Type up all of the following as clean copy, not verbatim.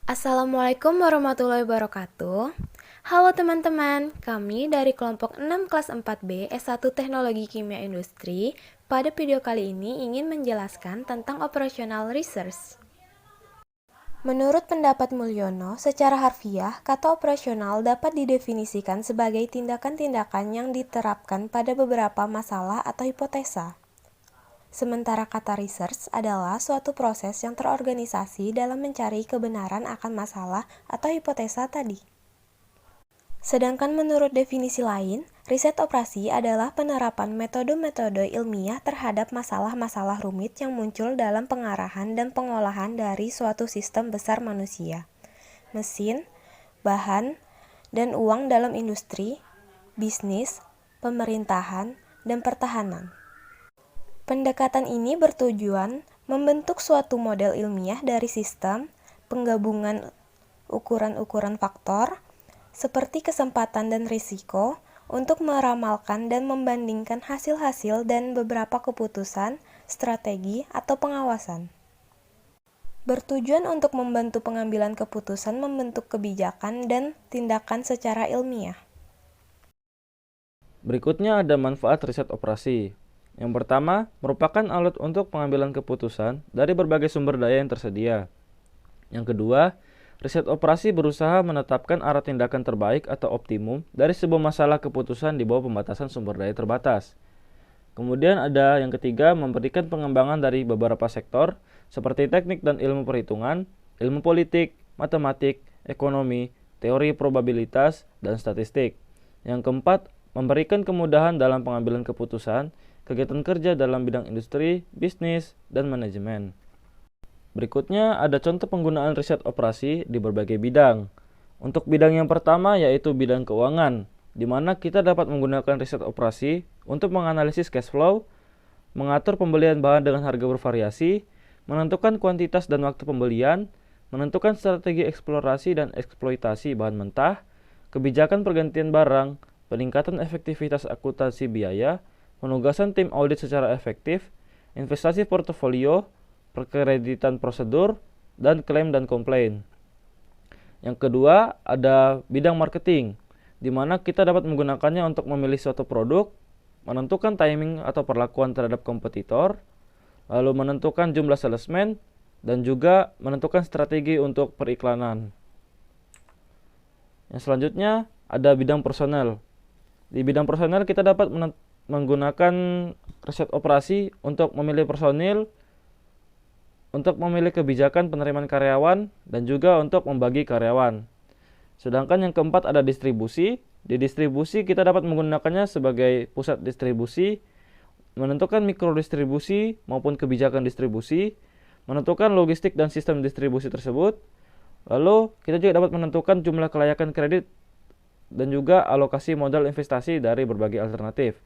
Assalamualaikum warahmatullahi wabarakatuh. Halo teman-teman, kami dari kelompok 6 kelas 4B S1 Teknologi Kimia Industri pada video kali ini ingin menjelaskan tentang operational research. Menurut pendapat Mulyono, secara harfiah, kata operasional dapat didefinisikan sebagai tindakan-tindakan yang diterapkan pada beberapa masalah atau hipotesa. Sementara kata research adalah suatu proses yang terorganisasi dalam mencari kebenaran akan masalah atau hipotesa tadi. Sedangkan menurut definisi lain, riset operasi adalah penerapan metode-metode ilmiah terhadap masalah-masalah rumit yang muncul dalam pengarahan dan pengolahan dari suatu sistem besar manusia, mesin, bahan, dan uang dalam industri, bisnis, pemerintahan, dan pertahanan. Pendekatan ini bertujuan membentuk suatu model ilmiah dari sistem, penggabungan ukuran-ukuran faktor, seperti kesempatan dan risiko, untuk meramalkan dan membandingkan hasil-hasil dan beberapa keputusan, strategi, atau pengawasan. Bertujuan untuk membantu pengambilan keputusan membentuk kebijakan dan tindakan secara ilmiah. Berikutnya ada manfaat riset operasi. Yang pertama, merupakan alat untuk pengambilan keputusan dari berbagai sumber daya yang tersedia. Yang kedua, riset operasi berusaha menetapkan arah tindakan terbaik atau optimum dari sebuah masalah keputusan di bawah pembatasan sumber daya terbatas. Kemudian ada yang ketiga, memberikan pengembangan dari beberapa sektor seperti teknik dan ilmu perhitungan, ilmu politik, matematik, ekonomi, teori probabilitas, dan statistik. Yang keempat, memberikan kemudahan dalam pengambilan keputusan, kegiatan kerja dalam bidang industri, bisnis, dan manajemen. Berikutnya ada contoh penggunaan riset operasi di berbagai bidang. Untuk bidang yang pertama yaitu bidang keuangan, di mana kita dapat menggunakan riset operasi untuk menganalisis cash flow, mengatur pembelian bahan dengan harga bervariasi, menentukan kuantitas dan waktu pembelian, menentukan strategi eksplorasi dan eksploitasi bahan mentah, kebijakan pergantian barang, peningkatan efektivitas akuntansi biaya, penugasan tim audit secara efektif, investasi portofolio, perkreditan prosedur, dan klaim dan komplain. Yang kedua, ada bidang marketing, di mana kita dapat menggunakannya untuk memilih suatu produk, menentukan timing atau perlakuan terhadap kompetitor, lalu menentukan jumlah salesman, dan juga menentukan strategi untuk periklanan. Yang selanjutnya, ada bidang personel. Di bidang personel kita dapat menggunakan riset operasi untuk memilih personil, untuk memilih kebijakan penerimaan karyawan, dan juga untuk membagi karyawan. Sedangkan yang keempat ada distribusi. Di distribusi kita dapat menggunakannya sebagai pusat distribusi, menentukan mikrodistribusi maupun kebijakan distribusi, menentukan logistik dan sistem distribusi tersebut. Lalu kita juga dapat menentukan jumlah kelayakan kredit dan juga alokasi modal investasi dari berbagai alternatif.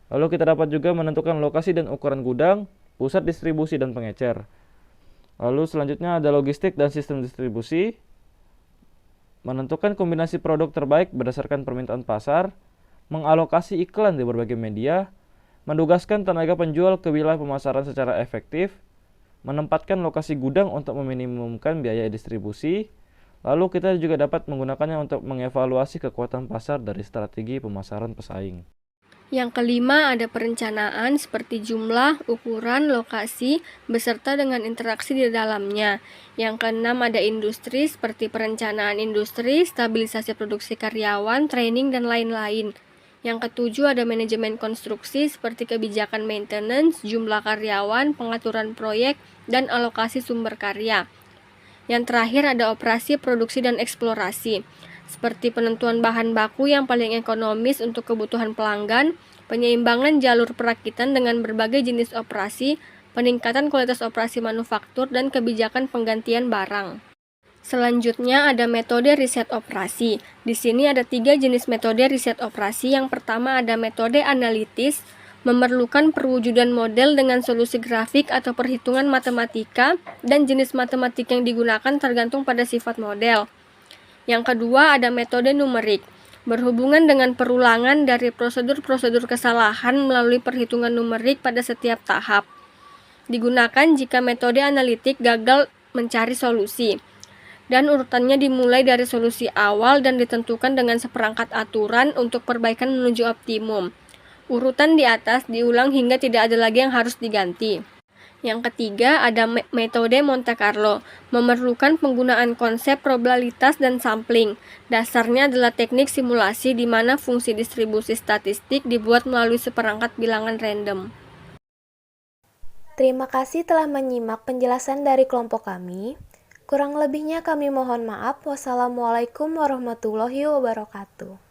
Lalu kita dapat juga menentukan lokasi dan ukuran gudang, pusat distribusi dan pengecer. Lalu selanjutnya ada logistik dan sistem distribusi, menentukan kombinasi produk terbaik berdasarkan permintaan pasar, mengalokasi iklan di berbagai media, menugaskan tenaga penjual ke wilayah pemasaran secara efektif, menempatkan lokasi gudang untuk meminimumkan biaya distribusi. Lalu kita juga dapat menggunakannya untuk mengevaluasi kekuatan pasar dari strategi pemasaran pesaing. Yang kelima ada perencanaan seperti jumlah, ukuran, lokasi, beserta dengan interaksi di dalamnya. Yang keenam ada industri seperti perencanaan industri, stabilisasi produksi karyawan, training, dan lain-lain. Yang ketujuh ada manajemen konstruksi seperti kebijakan maintenance, jumlah karyawan, pengaturan proyek, dan alokasi sumber karya. Yang terakhir ada operasi, produksi, dan eksplorasi seperti penentuan bahan baku yang paling ekonomis untuk kebutuhan pelanggan, penyeimbangan jalur perakitan dengan berbagai jenis operasi, peningkatan kualitas operasi manufaktur, dan kebijakan penggantian barang. Selanjutnya ada metode riset operasi. Di sini ada 3 jenis metode riset operasi. Yang pertama ada metode analitis, memerlukan perwujudan model dengan solusi grafik atau perhitungan matematika, dan jenis matematik yang digunakan tergantung pada sifat model. Yang kedua ada metode numerik, berhubungan dengan perulangan dari prosedur-prosedur kesalahan melalui perhitungan numerik pada setiap tahap. Digunakan jika metode analitik gagal mencari solusi. dan urutannya dimulai dari solusi awal dan ditentukan dengan seperangkat aturan untuk perbaikan menuju optimum. Urutan di atas diulang hingga tidak ada lagi yang harus diganti. Yang ketiga, ada metode Monte Carlo, memerlukan penggunaan konsep probabilitas dan sampling. Dasarnya adalah teknik simulasi di mana fungsi distribusi statistik dibuat melalui seperangkat bilangan random. Terima kasih telah menyimak penjelasan dari kelompok kami. Kurang lebihnya kami mohon maaf. Wassalamualaikum warahmatullahi wabarakatuh.